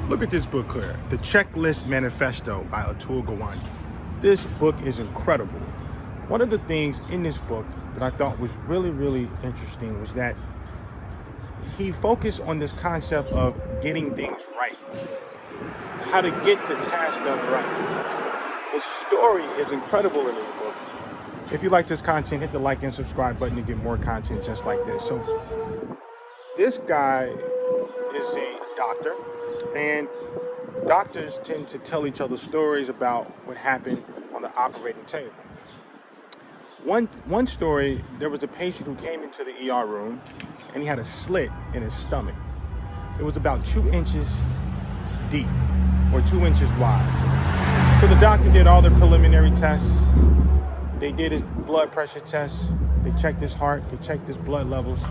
Look at this book here, The Checklist Manifesto by Atul Gawande. This book is incredible. One of the things in this book that I thought was really, really interesting was that he focused on this concept of getting things right, how to get the task done right. The story is incredible in this book. If you like this content, hit the like and subscribe button to get more content just like this. So this guy is a doctor, and doctors tend to tell each other stories about what happened on the operating table. One story, there was a patient who came into the ER room and he had a slit in his stomach. It was about 2 inches deep or 2 inches wide. So the doctor did all the preliminary tests. They did his blood pressure tests. They checked his heart. They checked his blood levels.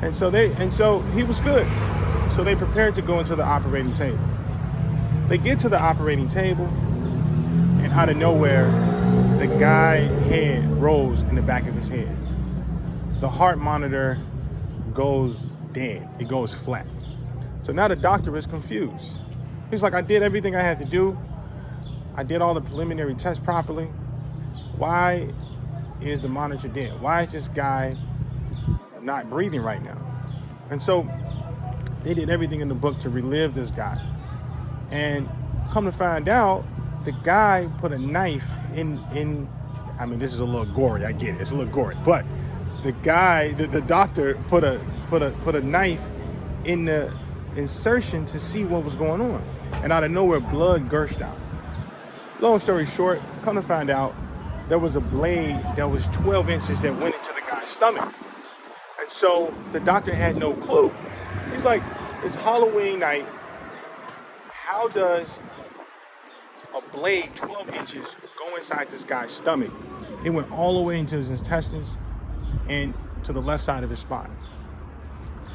And so he was good. So they prepared to go into the operating table. They get to the operating table, and out of nowhere, the guy's head rolls in the back of his head. The heart monitor goes dead. It goes flat. So now the doctor is confused. He's like, I did everything I had to do. I did all the preliminary tests properly. Why is the monitor dead? Why is this guy not breathing right now? And so they did everything in the book to relive this guy. And come to find out, the guy put a knife in I mean, this is a little gory, I get it, it's a little gory, but the guy, the doctor put a knife in the insertion to see what was going on. And out of nowhere, blood gushed out. Long story short, come to find out, there was a blade that was 12 inches that went into the guy's stomach. And so the doctor had no clue. He's like, it's Halloween night. How does a blade 12 inches go inside this guy's stomach? It went all the way into his intestines and to the left side of his spine.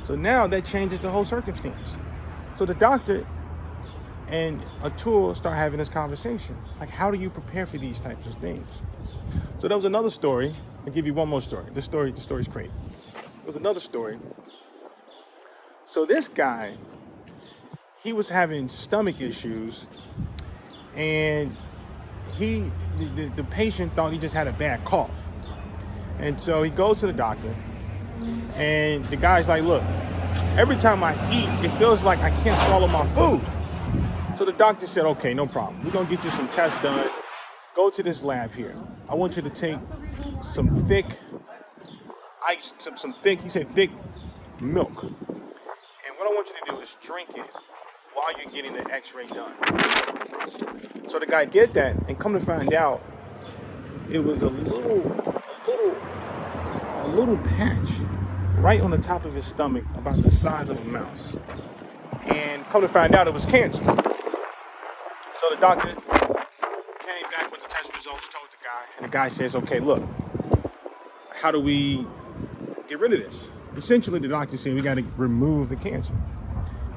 So now that changes the whole circumstance. So the doctor and Atul start having this conversation. Like, how do you prepare for these types of things? So there was another story. I'll give you one more story. The story's great. There was another story. So this guy, he was having stomach issues, and the patient thought he just had a bad cough. And so he goes to the doctor, and the guy's like, look, every time I eat, it feels like I can't swallow my food. So the doctor said, okay, no problem. We're going to get you some tests done. Go to this lab here. I want you to take some thick ice, he said thick milk. And what I want you to do is drink it while you're getting the x-ray done. So the guy did that, and come to find out, it was a little patch right on the top of his stomach, about the size of a mouse. And come to find out, it was cancer. So the doctor came back with the test results, told the guy, and the guy says, okay, look, how do we get rid of this? Essentially, the doctor said we got to remove the cancer.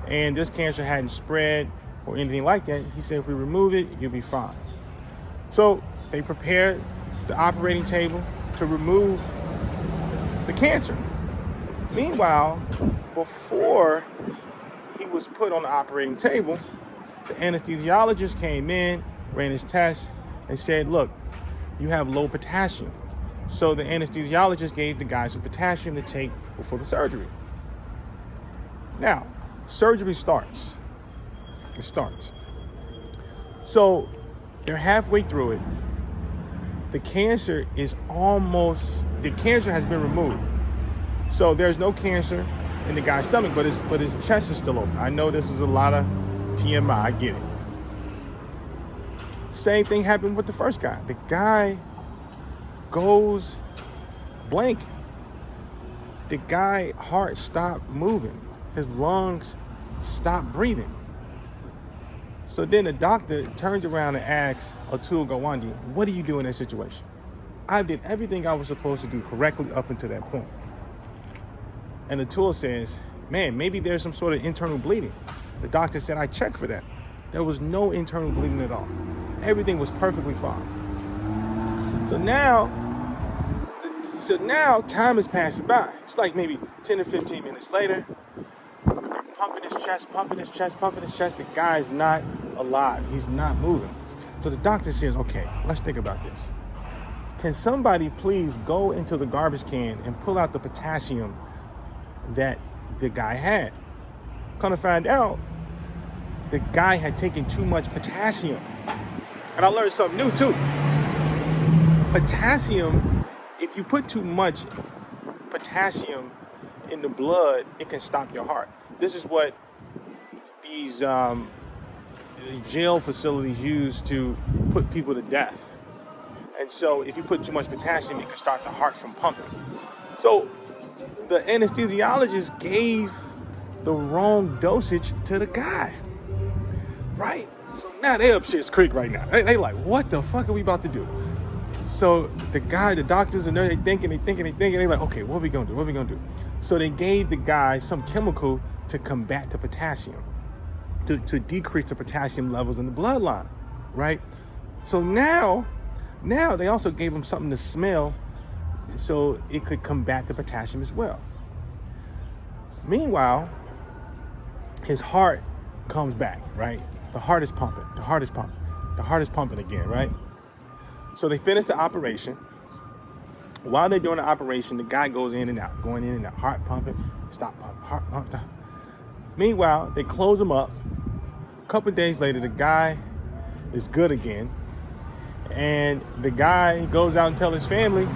And this cancer hadn't spread or anything like that. He said, if we remove it, you'll be fine. So they prepared the operating table to remove the cancer. Meanwhile, before he was put on the operating table, the anesthesiologist came in, ran his test, and said, look, you have low potassium. So the anesthesiologist gave the guy some potassium to take before the surgery. Now, surgery starts. It starts. So they're halfway through it. The cancer has been removed. So there's no cancer in the guy's stomach, but his chest is still open. I know this is a lot of TMI, I get it. Same thing happened with the first guy. The guy goes blank. The guy's heart stopped moving. His lungs stopped breathing. So then the doctor turns around and asks Atul Gawande, what do you do in that situation? I did everything I was supposed to do correctly up until that point. And Atul says, man, maybe there's some sort of internal bleeding. The doctor said, I checked for that. There was no internal bleeding at all. Everything was perfectly fine. So now time is passing by. It's like maybe 10 or 15 minutes later. They're pumping his chest pumping, his chest pumping, his chest. The guy's not alive. He's not moving. So the doctor says, okay, let's think about this. Can somebody please go into the garbage can and pull out the potassium that the guy had? Come to find out, the guy had taken too much potassium. And I learned something new too. Potassium, if you put too much potassium in the blood, it can stop your heart. This is what these jail facilities use to put people to death. And so if you put too much potassium, it can start the heart from pumping. So the anesthesiologist gave the wrong dosage to the guy, right? So now they up shit's creek right now. They like, what the fuck are we about to do? So the doctors and they thinking, they're like, okay, what are we gonna do? So they gave the guy some chemical to combat the potassium, to decrease the potassium levels in the bloodline, right? So now they also gave him something to smell so it could combat the potassium as well. Meanwhile, his heart comes back, right? The heart is pumping again, right? So they finish the operation. While they're doing the operation, the guy goes in and out, heart pumping, stop pumping, heart pumping. Meanwhile, they close him up. A couple of days later, the guy is good again. And the guy goes out and tells his family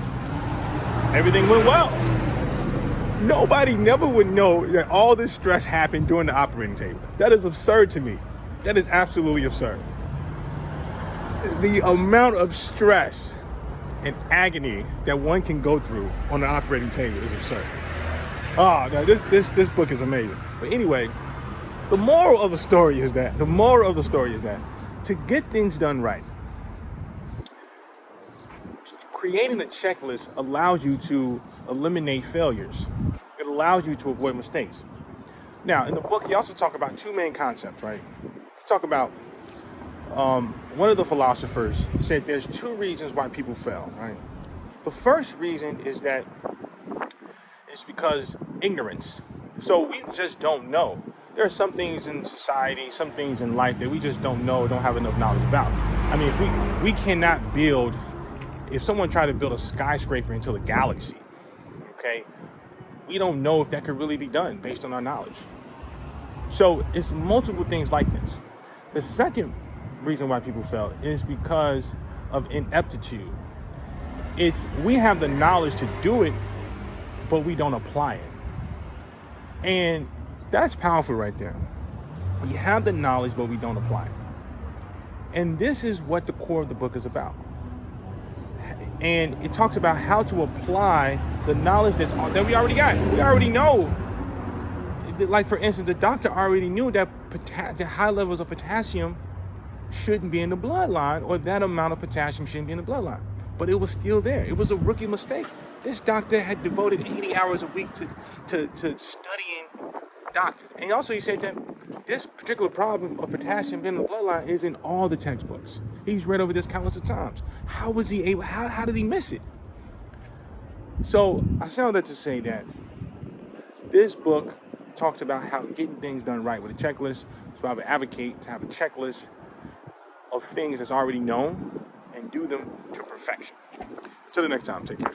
everything went well. Nobody never would know that all this stress happened during the operating table. That is absurd to me. That is absolutely absurd. The amount of stress and agony that one can go through on the operating table is absurd. Oh, no, this book is amazing. But anyway, the moral of the story is that to get things done right, creating a checklist allows you to eliminate failures. It allows you to avoid mistakes. Now, in the book, you also talk about two main concepts, right? You talk about one of the philosophers said there's two reasons why people fail, right? The first reason is that it's because ignorance. So we just don't know. There are some things in society, some things in life that we just don't know, don't have enough knowledge about. I mean, if we cannot build, if someone tried to build a skyscraper into the galaxy, okay, we don't know if that could really be done based on our knowledge. So it's multiple things like this. The second reason why people fail is because of ineptitude. It's we have the knowledge to do it, but we don't apply it. And that's powerful right there. We have the knowledge, but we don't apply it. And this is what the core of the book is about. And it talks about how to apply the knowledge that we already got. We already know. Like, for instance, the doctor already knew that the high levels of potassium shouldn't be in the bloodline, or that amount of potassium shouldn't be in the bloodline. But it was still there. It was a rookie mistake. This doctor had devoted 80 hours a week to studying doctor. And also he said that this particular problem of potassium being in the bloodline is in all the textbooks. He's read over this countless of times. How was he able, how did he miss it? So I say all that to say that this book talks about how getting things done right with a checklist. So I would advocate to have a checklist of things that's already known and do them to perfection. Until the next time, take care.